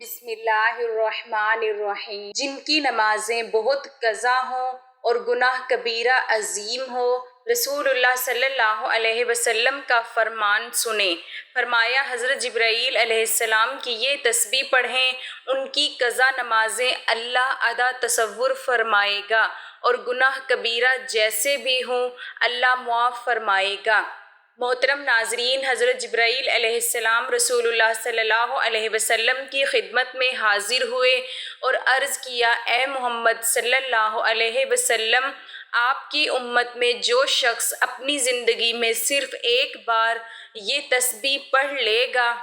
بسم اللہ الرحمن الرحیم۔ جن کی نمازیں بہت قضا ہوں اور گناہ کبیرہ عظیم ہو، رسول اللہ صلی اللہ علیہ وسلم کا فرمان سنیں۔ فرمایا حضرت جبرائیل علیہ السلام کی یہ تسبیح پڑھیں، ان کی قضا نمازیں اللہ ادا تصور فرمائے گا اور گناہ کبیرہ جیسے بھی ہوں اللہ معاف فرمائے گا۔ محترم ناظرین، حضرت جبرائیل علیہ السلام رسول اللہ صلی اللہ علیہ وسلم کی خدمت میں حاضر ہوئے اور عرض کیا، اے محمد صلی اللہ علیہ وسلم، آپ کی امت میں جو شخص اپنی زندگی میں صرف ایک بار یہ تسبیح پڑھ لے گا،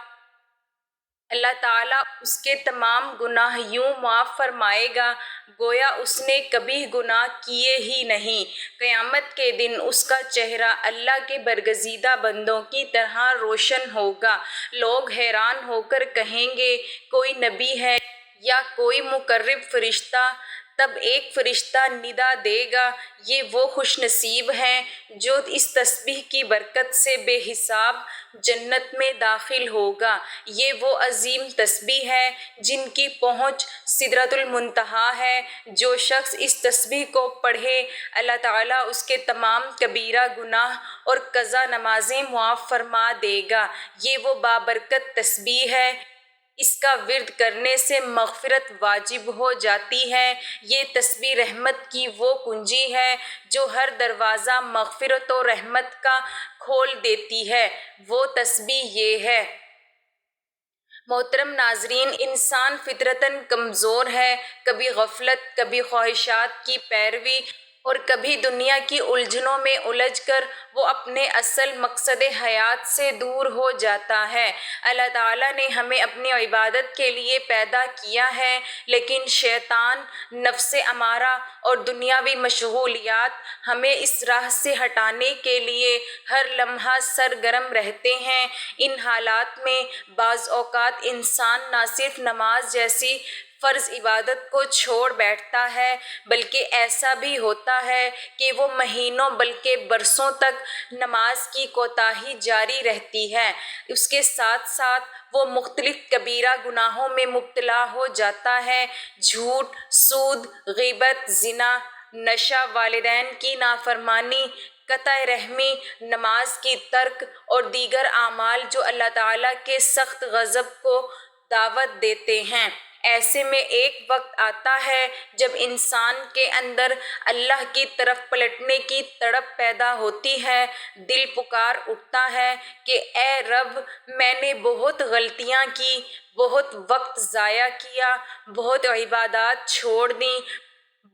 اللہ تعالیٰ اس کے تمام گناہ یوں معاف فرمائے گا گویا اس نے کبھی گناہ کیے ہی نہیں۔ قیامت کے دن اس کا چہرہ اللہ کے برگزیدہ بندوں کی طرح روشن ہوگا۔ لوگ حیران ہو کر کہیں گے، کوئی نبی ہے یا کوئی مقرب فرشتہ؟ تب ایک فرشتہ ندا دے گا، یہ وہ خوش نصیب ہیں جو اس تسبیح کی برکت سے بے حساب جنت میں داخل ہوگا۔ یہ وہ عظیم تسبیح ہے جن کی پہنچ سدرۃ المنتہا ہے۔ جو شخص اس تسبیح کو پڑھے، اللہ تعالیٰ اس کے تمام کبیرہ گناہ اور قضا نمازیں معاف فرما دے گا۔ یہ وہ بابرکت تسبیح ہے، اس کا ورد کرنے سے مغفرت واجب ہو جاتی ہے۔ یہ تسبیح رحمت کی وہ کنجی ہے جو ہر دروازہ مغفرت و رحمت کا کھول دیتی ہے۔ وہ تسبیح یہ ہے۔ محترم ناظرین، انسان فطرتاً کمزور ہے، کبھی غفلت، کبھی خواہشات کی پیروی اور کبھی دنیا کی الجھنوں میں الجھ کر وہ اپنے اصل مقصد حیات سے دور ہو جاتا ہے۔ اللہ تعالیٰ نے ہمیں اپنی عبادت کے لیے پیدا کیا ہے، لیکن شیطان، نفس امارہ اور دنیاوی مشغولیات ہمیں اس راہ سے ہٹانے کے لیے ہر لمحہ سرگرم رہتے ہیں۔ ان حالات میں بعض اوقات انسان نہ صرف نماز جیسی فرض عبادت کو چھوڑ بیٹھتا ہے، بلکہ ایسا بھی ہوتا ہے کہ وہ مہینوں بلکہ برسوں تک نماز کی کوتاہی جاری رہتی ہے۔ اس کے ساتھ ساتھ وہ مختلف کبیرہ گناہوں میں مبتلا ہو جاتا ہے۔ جھوٹ، سود، غیبت، زنا، نشہ، والدین کی نافرمانی، قطع رحمی، نماز کی ترک اور دیگر اعمال جو اللہ تعالیٰ کے سخت غضب کو دعوت دیتے ہیں۔ ایسے میں ایک وقت آتا ہے جب انسان کے اندر اللہ کی طرف پلٹنے کی تڑپ پیدا ہوتی ہے۔ دل پکار اٹھتا ہے کہ اے رب، میں نے بہت غلطیاں کی، بہت وقت ضائع کیا، بہت عبادات چھوڑ دیں،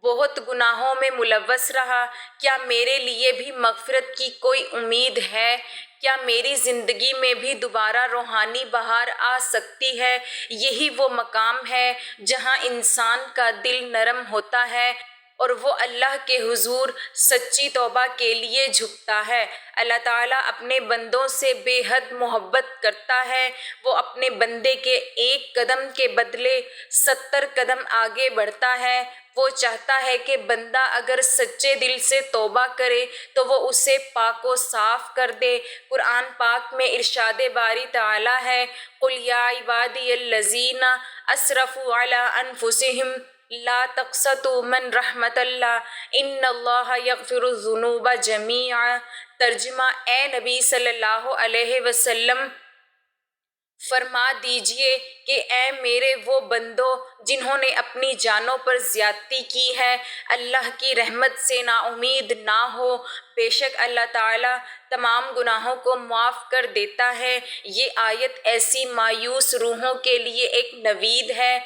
بہت گناہوں میں ملوث رہا۔ کیا میرے لیے بھی مغفرت کی کوئی امید ہے؟ کیا میری زندگی میں بھی دوبارہ روحانی بہار آ سکتی ہے؟ یہی وہ مقام ہے جہاں انسان کا دل نرم ہوتا ہے اور وہ اللہ کے حضور سچی توبہ کے لیے جھکتا ہے۔ اللہ تعالیٰ اپنے بندوں سے بے حد محبت کرتا ہے۔ وہ اپنے بندے کے ایک قدم کے بدلے 70 قدم آگے بڑھتا ہے۔ وہ چاہتا ہے کہ بندہ اگر سچے دل سے توبہ کرے تو وہ اسے پاک و صاف کر دے۔ قرآن پاک میں ارشاد باری تعالیٰ ہے، قُلْ يَا عِبَادِيَ الَّذِينَ أَسْرَفُوا عَلَىٰ أَنفُسِهِمْ لا تقنطوا من رحمت اللہ ان اللہ یغفر الذنوب جمیعا۔ ترجمہ، اے نبی صلی اللہ علیہ وسلم، فرما دیجئے کہ اے میرے وہ بندو جنہوں نے اپنی جانوں پر زیادتی کی ہے، اللہ کی رحمت سے نا امید نہ ہو۔ بے شک اللہ تعالیٰ تمام گناہوں کو معاف کر دیتا ہے۔ یہ آیت ایسی مایوس روحوں کے لیے ایک نوید ہے،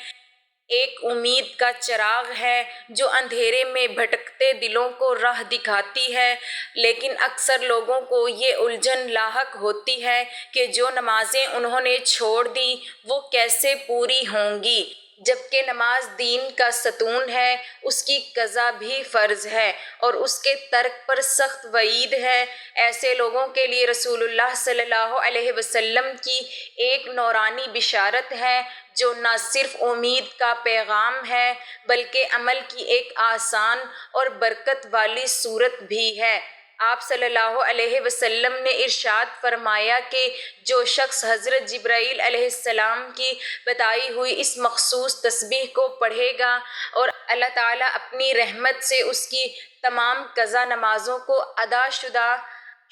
ایک امید کا چراغ ہے جو اندھیرے میں بھٹکتے دلوں کو راہ دکھاتی ہے۔ لیکن اکثر لوگوں کو یہ الجھن لاحق ہوتی ہے کہ جو نمازیں انہوں نے چھوڑ دیں وہ کیسے پوری ہوں گی، جبکہ نماز دین کا ستون ہے، اس کی قضا بھی فرض ہے اور اس کے ترک پر سخت وعید ہے۔ ایسے لوگوں کے لیے رسول اللہ صلی اللہ علیہ وسلم کی ایک نورانی بشارت ہے جو نہ صرف امید کا پیغام ہے بلکہ عمل کی ایک آسان اور برکت والی صورت بھی ہے۔ آپ صلی اللہ علیہ وسلم نے ارشاد فرمایا کہ جو شخص حضرت جبرائیل علیہ السلام کی بتائی ہوئی اس مخصوص تسبیح کو پڑھے گا اور اللہ تعالیٰ اپنی رحمت سے اس کی تمام قضا نمازوں کو ادا شدہ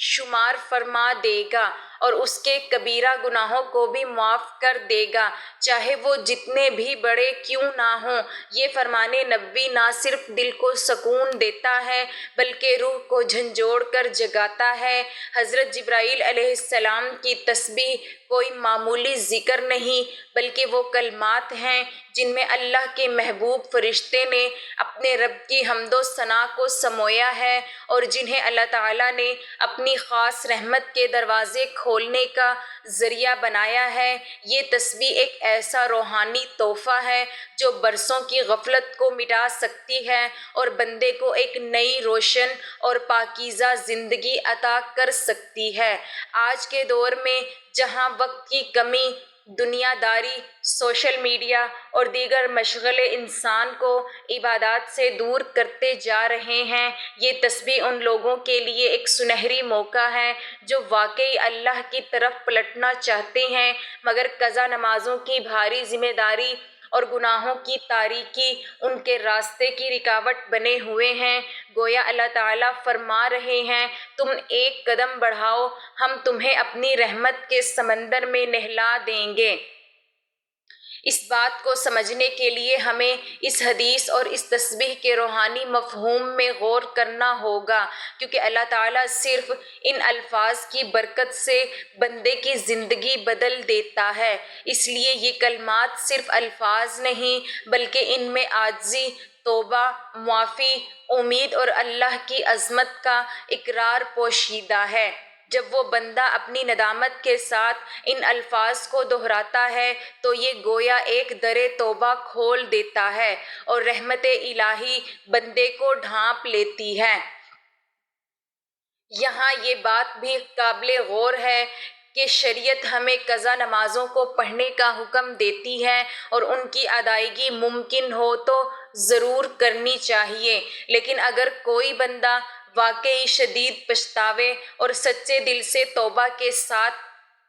شمار فرما دے گا اور اس کے کبیرہ گناہوں کو بھی معاف کر دے گا، چاہے وہ جتنے بھی بڑے کیوں نہ ہوں۔ یہ فرمان نبوی نہ صرف دل کو سکون دیتا ہے بلکہ روح کو جھنجھوڑ کر جگاتا ہے۔ حضرت جبرائیل علیہ السلام کی تسبیح کوئی معمولی ذکر نہیں بلکہ وہ کلمات ہیں جن میں اللہ کے محبوب فرشتے نے اپنے رب کی حمد و ثنا کو سمویا ہے اور جنہیں اللہ تعالیٰ نے اپنی خاص رحمت کے دروازے کھولنے کا ذریعہ بنایا ہے۔ یہ تسبیح ایک ایسا روحانی تحفہ ہے جو برسوں کی غفلت کو مٹا سکتی ہے اور بندے کو ایک نئی روشن اور پاکیزہ زندگی عطا کر سکتی ہے۔ آج کے دور میں جہاں وقت کی کمی، دنیا داری، سوشل میڈیا اور دیگر مشغلے انسان کو عبادات سے دور کرتے جا رہے ہیں، یہ تسبیح ان لوگوں کے لیے ایک سنہری موقع ہے جو واقعی اللہ کی طرف پلٹنا چاہتے ہیں مگر قضا نمازوں کی بھاری ذمہ داری اور گناہوں کی تاریکی ان کے راستے کی رکاوٹ بنے ہوئے ہیں۔ گویا اللہ تعالیٰ فرما رہے ہیں، تم ایک قدم بڑھاؤ، ہم تمہیں اپنی رحمت کے سمندر میں نہلا دیں گے۔ اس بات کو سمجھنے کے لیے ہمیں اس حدیث اور اس تسبیح کے روحانی مفہوم میں غور کرنا ہوگا، کیونکہ اللہ تعالیٰ صرف ان الفاظ کی برکت سے بندے کی زندگی بدل دیتا ہے۔ اس لیے یہ کلمات صرف الفاظ نہیں بلکہ ان میں عاجزی، توبہ، معافی، امید اور اللہ کی عظمت کا اقرار پوشیدہ ہے۔ جب وہ بندہ اپنی ندامت کے ساتھ ان الفاظ کو دہراتا ہے تو یہ گویا ایک در توبہ کھول دیتا ہے اور رحمت الہی بندے کو ڈھانپ لیتی ہے۔ یہاں یہ بات بھی قابل غور ہے کہ شریعت ہمیں قضا نمازوں کو پڑھنے کا حکم دیتی ہے اور ان کی ادائیگی ممکن ہو تو ضرور کرنی چاہیے، لیکن اگر کوئی بندہ واقعی شدید پچھتاوے اور سچے دل سے توبہ کے ساتھ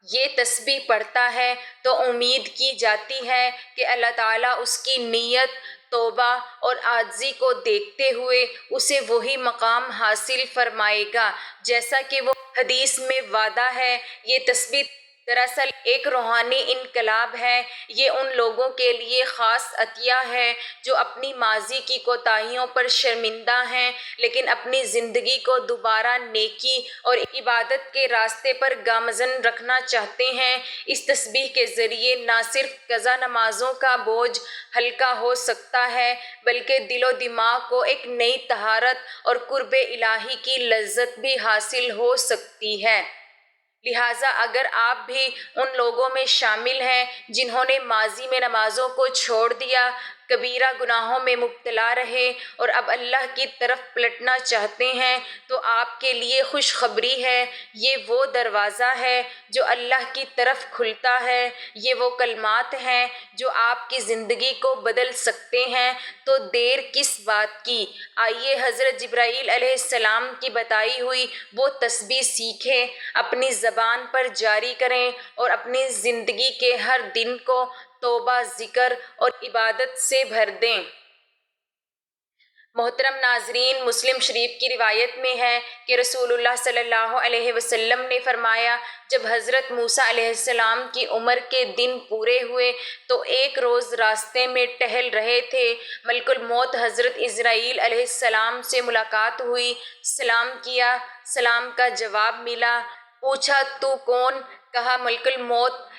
یہ تسبیح پڑھتا ہے تو امید کی جاتی ہے کہ اللہ تعالیٰ اس کی نیت، توبہ اور عاجزی کو دیکھتے ہوئے اسے وہی مقام حاصل فرمائے گا جیسا کہ وہ حدیث میں وعدہ ہے۔ یہ تسبیح دراصل ایک روحانی انقلاب ہے۔ یہ ان لوگوں کے لیے خاص عطیہ ہے جو اپنی ماضی کی کوتاہیوں پر شرمندہ ہیں لیکن اپنی زندگی کو دوبارہ نیکی اور عبادت کے راستے پر گامزن رکھنا چاہتے ہیں۔ اس تسبیح کے ذریعے نہ صرف قضا نمازوں کا بوجھ ہلکا ہو سکتا ہے بلکہ دل و دماغ کو ایک نئی طہارت اور قرب الہی کی لذت بھی حاصل ہو سکتی ہے۔ لہٰذا اگر آپ بھی ان لوگوں میں شامل ہیں جنہوں نے ماضی میں نمازوں کو چھوڑ دیا، کبیرہ گناہوں میں مبتلا رہے اور اب اللہ کی طرف پلٹنا چاہتے ہیں، تو آپ کے لیے خوشخبری ہے۔ یہ وہ دروازہ ہے جو اللہ کی طرف کھلتا ہے، یہ وہ کلمات ہیں جو آپ کی زندگی کو بدل سکتے ہیں۔ تو دیر کس بات کی؟ آئیے حضرت جبرائیل علیہ السلام کی بتائی ہوئی وہ تسبیح سیکھیں، اپنی زبان پر جاری کریں اور اپنی زندگی کے ہر دن کو توبہ، ذکر اور عبادت سے بھر دیں۔ محترم ناظرین، مسلم شریف کی روایت میں ہے کہ رسول اللہ صلی اللہ علیہ وسلم نے فرمایا، جب حضرت موسیٰ علیہ السلام کی عمر کے دن پورے ہوئے تو ایک روز راستے میں ٹہل رہے تھے، ملک الموت حضرت عزرائیل علیہ السلام سے ملاقات ہوئی، سلام کیا، سلام کا جواب ملا، پوچھا تو کون؟ کہا ملک الموت۔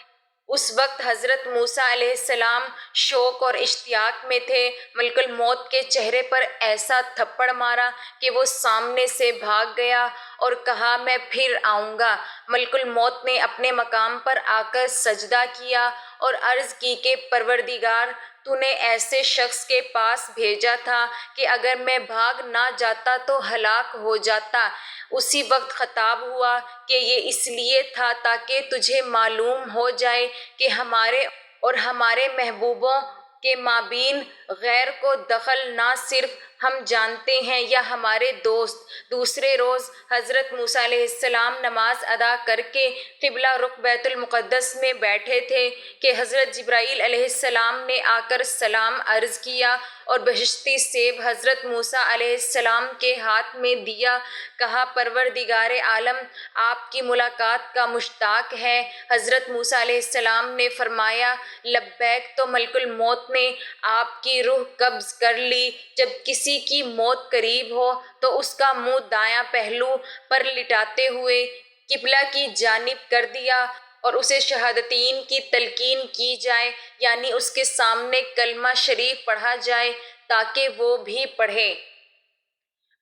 اس وقت حضرت موسیٰ علیہ السلام شوق اور اشتیاق میں تھے۔ ملک الموت کے چہرے پر ایسا تھپڑ مارا کہ وہ سامنے سے بھاگ گیا اور کہا، میں پھر آؤں گا۔ ملک الموت نے اپنے مقام پر آ کر سجدہ کیا اور عرض کی کہ پروردگار، تو نے ایسے شخص کے پاس بھیجا تھا کہ اگر میں بھاگ نہ جاتا تو ہلاک ہو جاتا۔ اسی وقت خطاب ہوا کہ یہ اس لیے تھا تاکہ تجھے معلوم ہو جائے کہ ہمارے اور ہمارے محبوبوں کے مابین غیر کو دخل نہ صرف ہم جانتے ہیں یا ہمارے دوست دوسرے روز حضرت موسیٰ علیہ السلام نماز ادا کر کے قبلہ رخ بیت المقدس میں بیٹھے تھے کہ حضرت جبرائیل علیہ السلام نے آ کر سلام عرض کیا اور بہشتی سیب حضرت موسیٰ علیہ السلام کے ہاتھ میں دیا۔ کہا پروردگار عالم آپ کی ملاقات کا مشتاق ہے۔ حضرت موسیٰ علیہ السلام نے فرمایا لبیک، تو ملک الموت نے آپ کی روح قبض کر لی۔ جب کسی کی موت قریب ہو تو اس کا منہ دایاں پہلو پر لٹاتے ہوئے قبلہ کی جانب کر دیا اور اسے شہادتین کی تلقین کی جائے، یعنی اس کے سامنے کلمہ شریف پڑھا جائے تاکہ وہ بھی پڑھے۔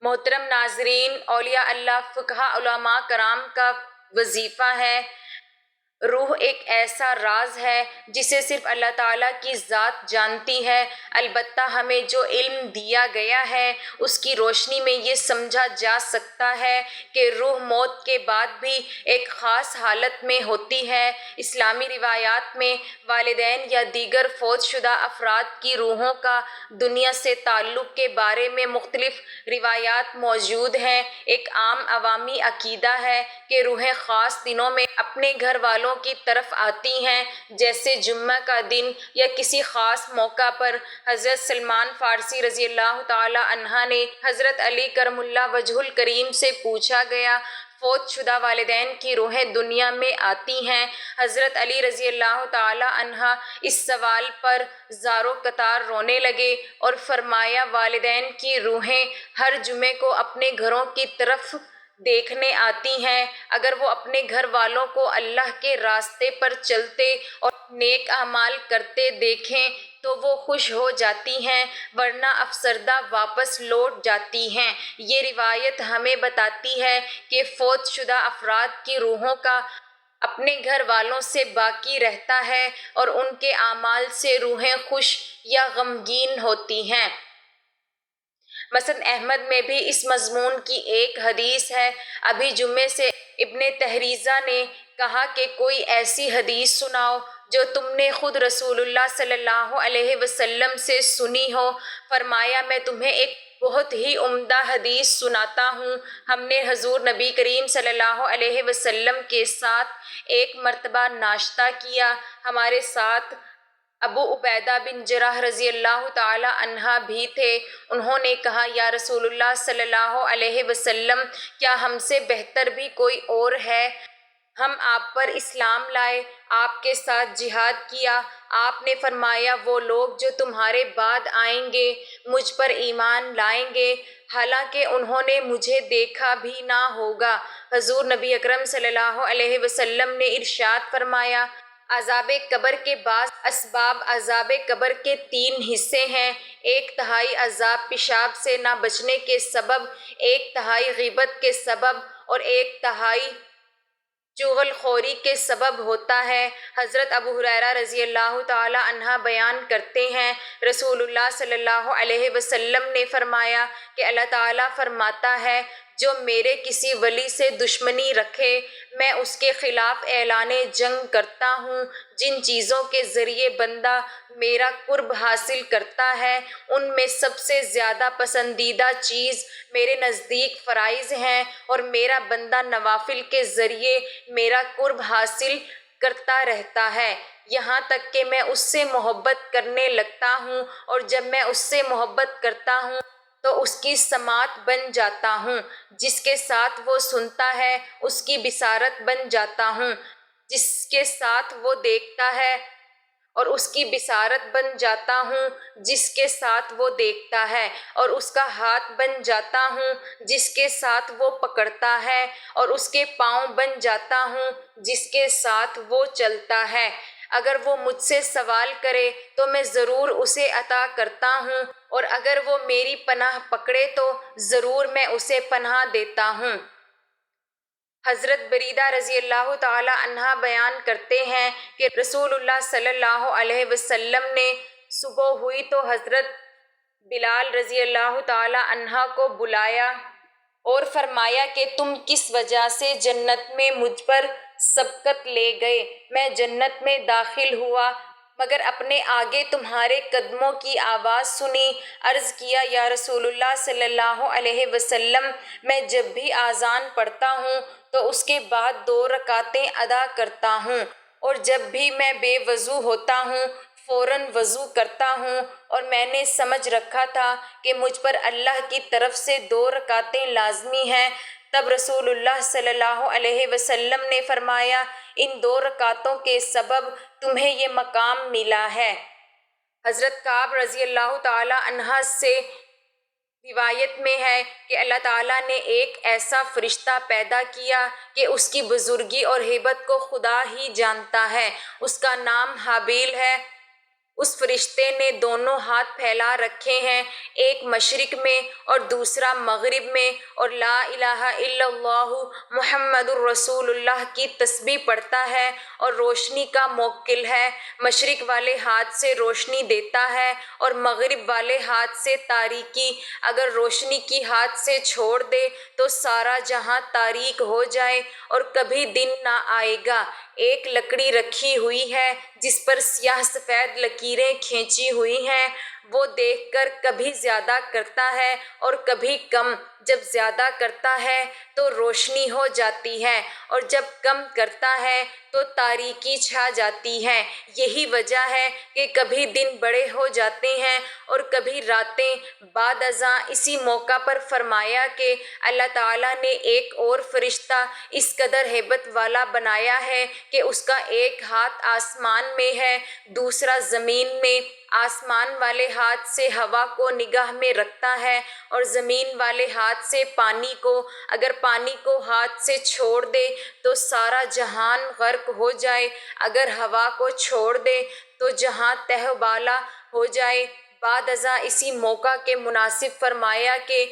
محترم ناظرین، اولیاء اللہ فقہا علماء کرام کا وظیفہ ہے۔ روح ایک ایسا راز ہے جسے صرف اللہ تعالیٰ کی ذات جانتی ہے۔ البتہ ہمیں جو علم دیا گیا ہے اس کی روشنی میں یہ سمجھا جا سکتا ہے کہ روح موت کے بعد بھی ایک خاص حالت میں ہوتی ہے۔ اسلامی روایات میں والدین یا دیگر فوت شدہ افراد کی روحوں کا دنیا سے تعلق کے بارے میں مختلف روایات موجود ہیں۔ ایک عام عوامی عقیدہ ہے کہ روحیں خاص دنوں میں اپنے گھر والوں کی طرف آتی ہیں، جیسے جمعہ کا دن یا کسی خاص موقع پر۔ حضرت سلمان فارسی رضی اللہ تعالی عنہ نے حضرت علی کرم اللہ وجہہ الکریم سے پوچھا گیا فوت شدہ والدین کی روحیں دنیا میں آتی ہیں؟ حضرت علی رضی اللہ تعالی عنہ اس سوال پر زاروں قطار رونے لگے اور فرمایا والدین کی روحیں ہر جمعے کو اپنے گھروں کی طرف دیکھنے آتی ہیں۔ اگر وہ اپنے گھر والوں کو اللہ کے راستے پر چلتے اور نیک اعمال کرتے دیکھیں تو وہ خوش ہو جاتی ہیں، ورنہ افسردہ واپس لوٹ جاتی ہیں۔ یہ روایت ہمیں بتاتی ہے کہ فوت شدہ افراد کی روحوں کا اپنے گھر والوں سے باقی رہتا ہے اور ان کے اعمال سے روحیں خوش یا غمگین ہوتی ہیں۔ مسند احمد میں بھی اس مضمون کی ایک حدیث ہے۔ ابھی جمعے سے ابن تحریزہ نے کہا کہ کوئی ایسی حدیث سناؤ جو تم نے خود رسول اللہ صلی اللہ علیہ وسلم سے سنی ہو۔ فرمایا میں تمہیں ایک بہت ہی عمدہ حدیث سناتا ہوں۔ ہم نے حضور نبی کریم صلی اللہ علیہ وسلم کے ساتھ ایک مرتبہ ناشتہ کیا۔ ہمارے ساتھ ابو عبیدہ بن جراح رضی اللہ تعالی عنہ بھی تھے۔ انہوں نے کہا یا رسول اللہ صلی اللہ علیہ وسلم، کیا ہم سے بہتر بھی کوئی اور ہے؟ ہم آپ پر اسلام لائے، آپ کے ساتھ جہاد کیا۔ آپ نے فرمایا وہ لوگ جو تمہارے بعد آئیں گے مجھ پر ایمان لائیں گے، حالانکہ انہوں نے مجھے دیکھا بھی نہ ہوگا۔ حضور نبی اکرم صلی اللہ علیہ وسلم نے ارشاد فرمایا عذاب قبر کے بعض اسباب عذاب قبر کے 3 حصے ہیں۔ 1/3 عذاب پیشاب سے نہ بچنے کے سبب، 1/3 غیبت کے سبب اور 1/3 چغل خوری کے سبب ہوتا ہے۔ حضرت ابو ہریرہ رضی اللہ تعالی عنہ بیان کرتے ہیں رسول اللہ صلی اللہ علیہ وسلم نے فرمایا کہ اللہ تعالیٰ فرماتا ہے جو میرے کسی ولی سے دشمنی رکھے میں اس کے خلاف اعلان جنگ کرتا ہوں۔ جن چیزوں کے ذریعے بندہ میرا قرب حاصل کرتا ہے ان میں سب سے زیادہ پسندیدہ چیز میرے نزدیک فرائض ہیں، اور میرا بندہ نوافل کے ذریعے میرا قرب حاصل کرتا رہتا ہے یہاں تک کہ میں اس سے محبت کرنے لگتا ہوں، اور جب میں اس سے محبت کرتا ہوں تو اس کی سماعت بن جاتا ہوں، جس کے ساتھ وہ سنتا ہے اس کی بصارت بن جاتا ہوں، جس کے ساتھ وہ دیکھتا ہے اور اس کی بصارت بن جاتا ہوں، جس کے ساتھ وہ دیکھتا ہے، اور اس کا ہاتھ بن جاتا ہوں جس کے ساتھ وہ پکڑتا ہے، اور اس کے پاؤں بن جاتا ہوں جس کے ساتھ وہ چلتا ہے۔ اگر وہ مجھ سے سوال کرے تو میں ضرور اسے عطا کرتا ہوں، اور اگر وہ میری پناہ پکڑے تو ضرور میں اسے پناہ دیتا ہوں۔ حضرت بریدہ رضی اللہ تعالی عنہ بیان کرتے ہیں کہ رسول اللہ صلی اللہ علیہ وسلم نے صبح ہوئی تو حضرت بلال رضی اللہ تعالی عنہ کو بلایا اور فرمایا کہ تم کس وجہ سے جنت میں مجھ پر سبقت لے گئے؟ میں جنت میں داخل ہوا، مگر اپنے آگے تمہارے قدموں کی آواز سنی۔ عرض کیا یا رسول اللہ صلی اللہ علیہ وسلم، میں جب بھی اذان پڑھتا ہوں تو اس کے بعد 2 رکعتیں ادا کرتا ہوں، اور جب بھی میں بے وضو ہوتا ہوں فوراً وضو کرتا ہوں، اور میں نے سمجھ رکھا تھا کہ مجھ پر اللہ کی طرف سے 2 رکعتیں لازمی ہیں۔ تب رسول اللہ صلی اللہ علیہ وسلم نے فرمایا، ان 2 رکعتوں کے سبب تمہیں یہ مقام ملا ہے۔ حضرت کعب رضی اللہ تعالی عنہ سے روایت میں ہے کہ اللہ تعالیٰ نے ایک ایسا فرشتہ پیدا کیا کہ اس کی بزرگی اور ہیبت کو خدا ہی جانتا ہے۔ اس کا نام ہابیل ہے۔ اس فرشتے نے دونوں ہاتھ پھیلا رکھے ہیں، ایک مشرق میں اور دوسرا مغرب میں، اور لا الہ الا اللہ محمد الرسول اللہ کی تسبیح پڑھتا ہے اور روشنی کا موکل ہے۔ مشرق والے ہاتھ سے روشنی دیتا ہے اور مغرب والے ہاتھ سے تاریکی۔ اگر روشنی کی ہاتھ سے چھوڑ دے تو سارا جہاں تاریک ہو جائے اور کبھی دن نہ آئے گا۔ ایک لکڑی رکھی ہوئی ہے جس پر سیاہ سفید لکیریں کھینچی ہوئی ہیں، وہ دیکھ کر کبھی زیادہ کرتا ہے اور کبھی کم۔ جب زیادہ کرتا ہے تو روشنی ہو جاتی ہے، اور جب کم کرتا ہے تو تاریکی چھا جاتی ہے۔ یہی وجہ ہے کہ کبھی دن بڑے ہو جاتے ہیں اور کبھی راتیں۔ بعد ازاں اسی موقع پر فرمایا کہ اللہ تعالیٰ نے ایک اور فرشتہ اس قدر ہیبت والا بنایا ہے کہ اس کا ایک ہاتھ آسمان میں ہے، دوسرا زمین میں۔ آسمان والے ہاتھ سے ہوا کو نگاہ میں رکھتا ہے اور زمین والے ہاتھ سے پانی کو۔ اگر پانی کو ہاتھ سے چھوڑ دے تو سارا جہان غرق ہو جائے، اگر ہوا کو چھوڑ دے تو جہاں تہہ بالا ہو جائے۔ بعد ازاں اسی موقع کے مناسب فرمایا کہ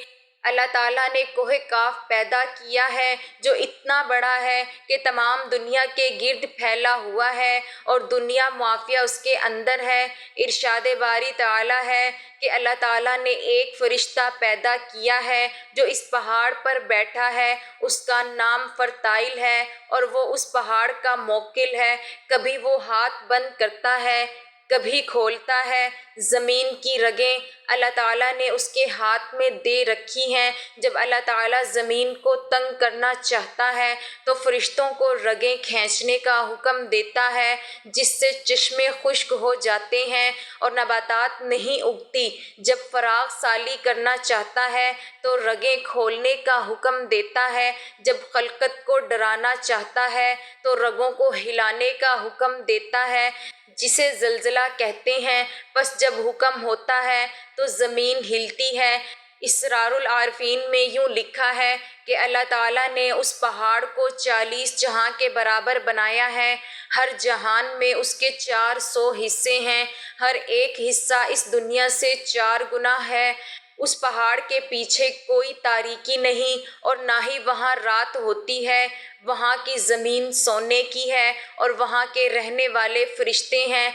اللہ تعالیٰ نے کوہ کاف پیدا کیا ہے جو اتنا بڑا ہے کہ تمام دنیا کے گرد پھیلا ہوا ہے اور دنیا معافیہ اس کے اندر ہے۔ ارشاد باری تعالیٰ ہے کہ اللہ تعالیٰ نے ایک فرشتہ پیدا کیا ہے جو اس پہاڑ پر بیٹھا ہے، اس کا نام فرتائل ہے اور وہ اس پہاڑ کا موکل ہے۔ کبھی وہ ہاتھ بند کرتا ہے، کبھی کھولتا ہے۔ زمین کی رگیں اللہ تعالیٰ نے اس کے ہاتھ میں دے رکھی ہیں۔ جب اللہ تعالیٰ زمین کو تنگ کرنا چاہتا ہے تو فرشتوں کو رگیں کھینچنے کا حکم دیتا ہے، جس سے چشمے خشک ہو جاتے ہیں اور نباتات نہیں اگتی۔ جب فراخ سالی کرنا چاہتا ہے تو رگیں کھولنے کا حکم دیتا ہے۔ جب خلقت کو ڈرانا چاہتا ہے تو رگوں کو ہلانے کا حکم دیتا ہے، جسے زلزلہ کہتے ہیں۔ پس جب حکم ہوتا ہے تو زمین ہلتی ہے۔ اسرار العارفین میں یوں لکھا ہے کہ اللہ تعالیٰ نے اس پہاڑ کو 40 جہاں کے برابر بنایا ہے۔ ہر جہان میں اس کے 400 حصے ہیں، ہر ایک حصہ اس دنیا سے 4 گنا ہے۔ اس پہاڑ کے پیچھے کوئی تاریکی نہیں اور نہ ہی وہاں رات ہوتی ہے۔ وہاں کی زمین سونے کی ہے اور وہاں کے رہنے والے فرشتے ہیں۔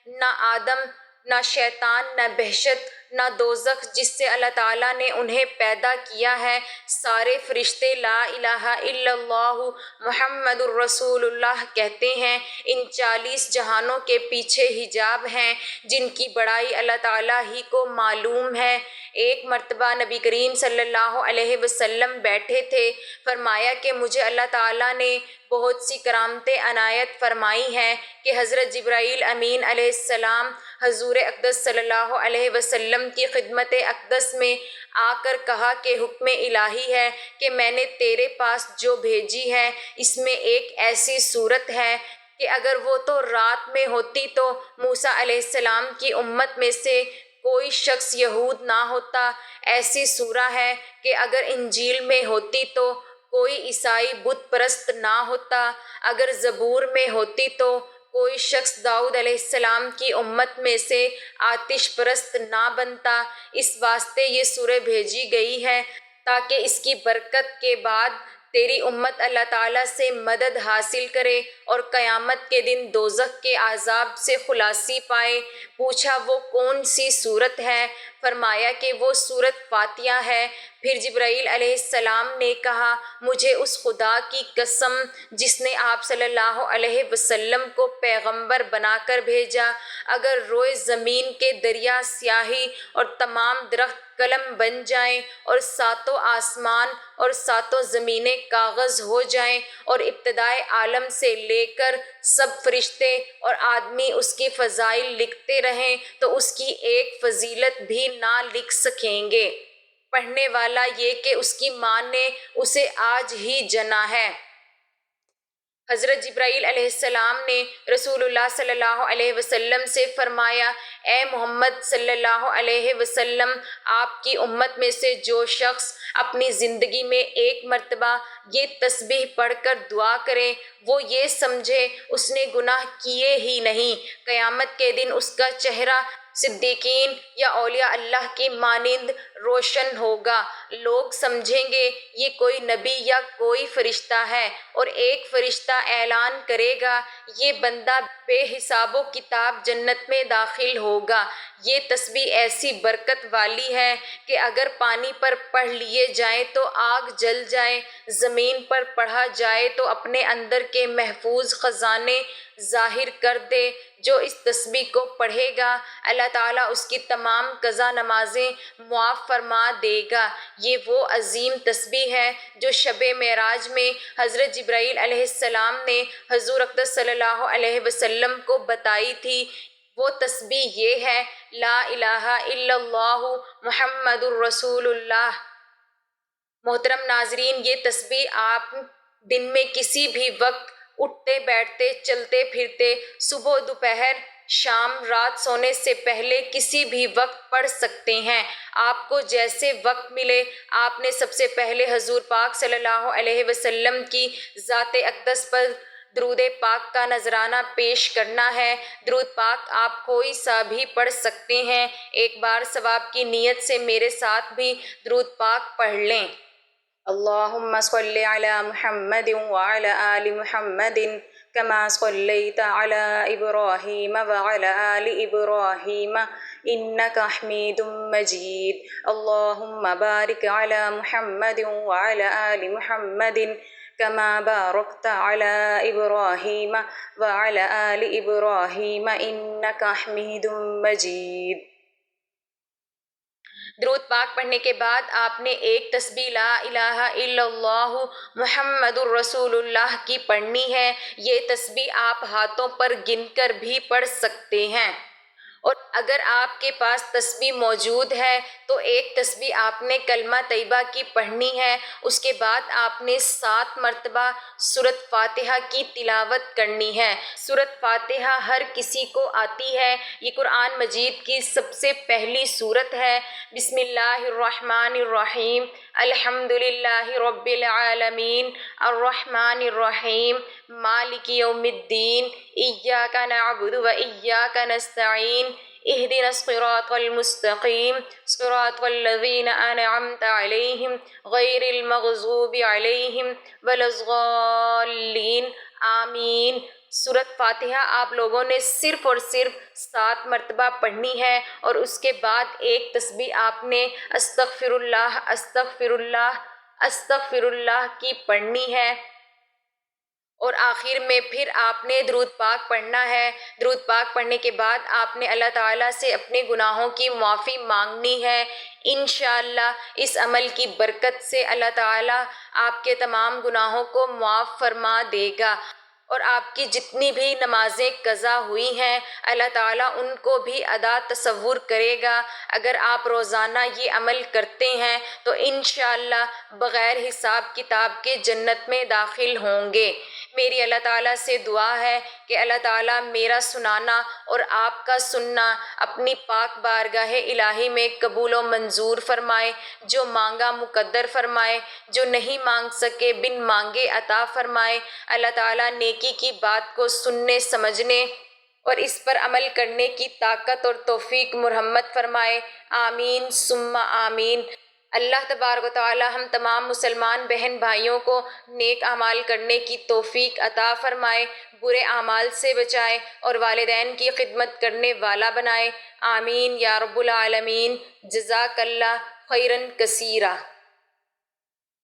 نہ آدم، نہ شیطان، نہ بہشت، نہ دوزخ جس سے اللہ تعالیٰ نے انہیں پیدا کیا ہے۔ سارے فرشتے لا الہ الا اللہ محمد الرسول اللہ کہتے ہیں۔ ان 40 جہانوں کے پیچھے حجاب ہیں جن کی بڑائی اللہ تعالیٰ ہی کو معلوم ہے۔ ایک مرتبہ نبی کریم صلی اللہ علیہ وسلم بیٹھے تھے، فرمایا کہ مجھے اللہ تعالیٰ نے بہت سی کرامتیں عنایت فرمائی ہیں کہ حضرت جبرائیل امین علیہ السلام حضور اقدس صلی اللہ علیہ وسلم کی خدمت اقدس میں آ کر کہا کہ حکم الہی ہے کہ میں نے تیرے پاس جو بھیجی ہے اس میں ایک ایسی صورت ہے کہ اگر وہ تو رات میں ہوتی تو موسیٰ علیہ السلام کی امت میں سے کوئی شخص یہود نہ ہوتا۔ ایسی سورہ ہے کہ اگر انجیل میں ہوتی تو کوئی عیسائی بت پرست نہ ہوتا، اگر زبور میں ہوتی تو کوئی شخص داؤد علیہ السلام کی امت میں سے آتش پرست نہ بنتا۔ اس واسطے یہ سورہ بھیجی گئی ہے تاکہ اس کی برکت کے بعد تیری امت اللہ تعالیٰ سے مدد حاصل کرے اور قیامت کے دن دوزخ کے عذاب سے خلاصی پائے۔ پوچھا وہ کون سی سورت ہے؟ فرمایا کہ وہ سورت فاتحہ ہے۔ پھر جبرائیل علیہ السلام نے کہا، مجھے اس خدا کی قسم جس نے آپ صلی اللہ علیہ وسلم کو پیغمبر بنا کر بھیجا، اگر روئے زمین کے دریا سیاہی اور تمام درخت قلم بن جائیں اور ساتوں آسمان اور ساتوں زمینیں کاغذ ہو جائیں اور ابتدائے عالم سے لے کر سب فرشتے اور آدمی اس کی فضائل لکھتے رہیں تو اس کی ایک فضیلت بھی نہ لکھ سکیں گے۔ پڑھنے والا یہ کہ اس کی ماں نے اسے آج ہی جنا ہے۔ حضرت جبرائیل علیہ السلام نے رسول اللہ صلی اللہ علیہ وسلم سے فرمایا، اے محمد صلی اللہ علیہ وسلم، آپ کی امت میں سے جو شخص اپنی زندگی میں ایک مرتبہ یہ تسبیح پڑھ کر دعا کرے، وہ یہ سمجھے اس نے گناہ کیے ہی نہیں، قیامت کے دن اس کا چہرہ صدیقین یا اولیاء اللہ کی مانند روشن ہوگا۔ لوگ سمجھیں گے یہ کوئی نبی یا کوئی فرشتہ ہے، اور ایک فرشتہ اعلان کرے گا، یہ بندہ بے حساب و کتاب جنت میں داخل ہوگا۔ یہ تسبیح ایسی برکت والی ہے کہ اگر پانی پر پڑھ لیے جائیں تو آگ جل جائے، زمین پر پڑھا جائے تو اپنے اندر کے محفوظ خزانے ظاہر کر دے۔ جو اس تسبیح کو پڑھے گا اللہ تعالیٰ اس کی تمام قضا نمازیں معاف فرما دے گا۔ یہ وہ عظیم تسبیح ہے جو شب معراج میں حضرت جبرائیل علیہ السلام نے حضور اقدس صلی اللہ علیہ وسلم کو بتائی تھی۔ وہ تسبیح یہ ہے، لا الہ الا اللہ محمد الرسول اللہ۔ محترم ناظرین، یہ تسبیح آپ دن میں کسی بھی وقت اٹھتے بیٹھتے چلتے پھرتے، صبح دوپہر شام رات سونے سے پہلے کسی بھی وقت پڑھ سکتے ہیں۔ آپ کو جیسے وقت ملے آپ نے سب سے پہلے حضور پاک صلی اللہ علیہ وسلم کی ذات اقدس پر درود پاک کا نذرانہ پیش کرنا ہے۔ درود پاک آپ کوئی سا بھی پڑھ سکتے ہیں۔ ایک بار ثواب کی نیت سے میرے ساتھ بھی درود پاک پڑھ لیں۔ اللہم صل علی محمد وعلی آل محمد کما صلیت علی ابراہیم وعلی آل ابراہیم انک حمید مجید۔ اللہم بارک علی محمد وعلی آل محمد کما بارکت علی ابراہیم وعلی آل ابراہیم انک حمید مجید۔ درود پاک پڑھنے کے بعد آپ نے ایک تسبیح لا الہ الا اللہ محمد الرسول اللہ کی پڑھنی ہے۔ یہ تسبیح آپ ہاتھوں پر گن کر بھی پڑھ سکتے ہیں، اور اگر آپ کے پاس تسبیح موجود ہے تو ایک تسبیح آپ نے کلمہ طیبہ کی پڑھنی ہے۔ اس کے بعد آپ نے 7 مرتبہ سورۃ فاتحہ کی تلاوت کرنی ہے۔ سورۃ فاتحہ ہر کسی کو آتی ہے، یہ قرآن مجید کی سب سے پہلی سورت ہے۔ بسم اللہ الرحمن الرحیم، الحمد للہ رب العالمین، الرحمن الرحیم، مالک یوم الدین، ایاک نعبد و ایاک نستعین، اہدنا الصراط المستقیم، صراط الذین انعمت علیہم غیر المغضوب علیہم ولا الضالین، آمین۔ سورۃ فاتحہ آپ لوگوں نے صرف اور صرف 7 مرتبہ پڑھنی ہے، اور اس کے بعد ایک تسبیح آپ نے استغفر اللہ استغفر اللہ استغفر اللہ کی پڑھنی ہے، اور آخر میں پھر آپ نے درود پاک پڑھنا ہے۔ درود پاک پڑھنے کے بعد آپ نے اللہ تعالیٰ سے اپنے گناہوں کی معافی مانگنی ہے۔ انشاءاللہ اس عمل کی برکت سے اللہ تعالیٰ آپ کے تمام گناہوں کو معاف فرما دے گا، اور آپ کی جتنی بھی نمازیں قضا ہوئی ہیں اللہ تعالیٰ ان کو بھی ادا تصور کرے گا۔ اگر آپ روزانہ یہ عمل کرتے ہیں تو انشاءاللہ بغیر حساب کتاب کے جنت میں داخل ہوں گے۔ میری اللہ تعالیٰ سے دعا ہے کہ اللہ تعالیٰ میرا سنانا اور آپ کا سننا اپنی پاک بارگاہ الہی میں قبول و منظور فرمائے، جو مانگا مقدر فرمائے، جو نہیں مانگ سکے بن مانگے عطا فرمائے۔ اللہ تعالیٰ نیکی کی بات کو سننے سمجھنے اور اس پر عمل کرنے کی طاقت اور توفیق مرحمت فرمائے، آمین ثم آمین۔ اللہ تبارک و تعالی ہم تمام مسلمان بہن بھائیوں کو نیک اعمال کرنے کی توفیق عطا فرمائے، برے اعمال سے بچائے اور والدین کی خدمت کرنے والا بنائے، آمین یا رب العالمین۔ جزاک اللہ خیرا کثیرا۔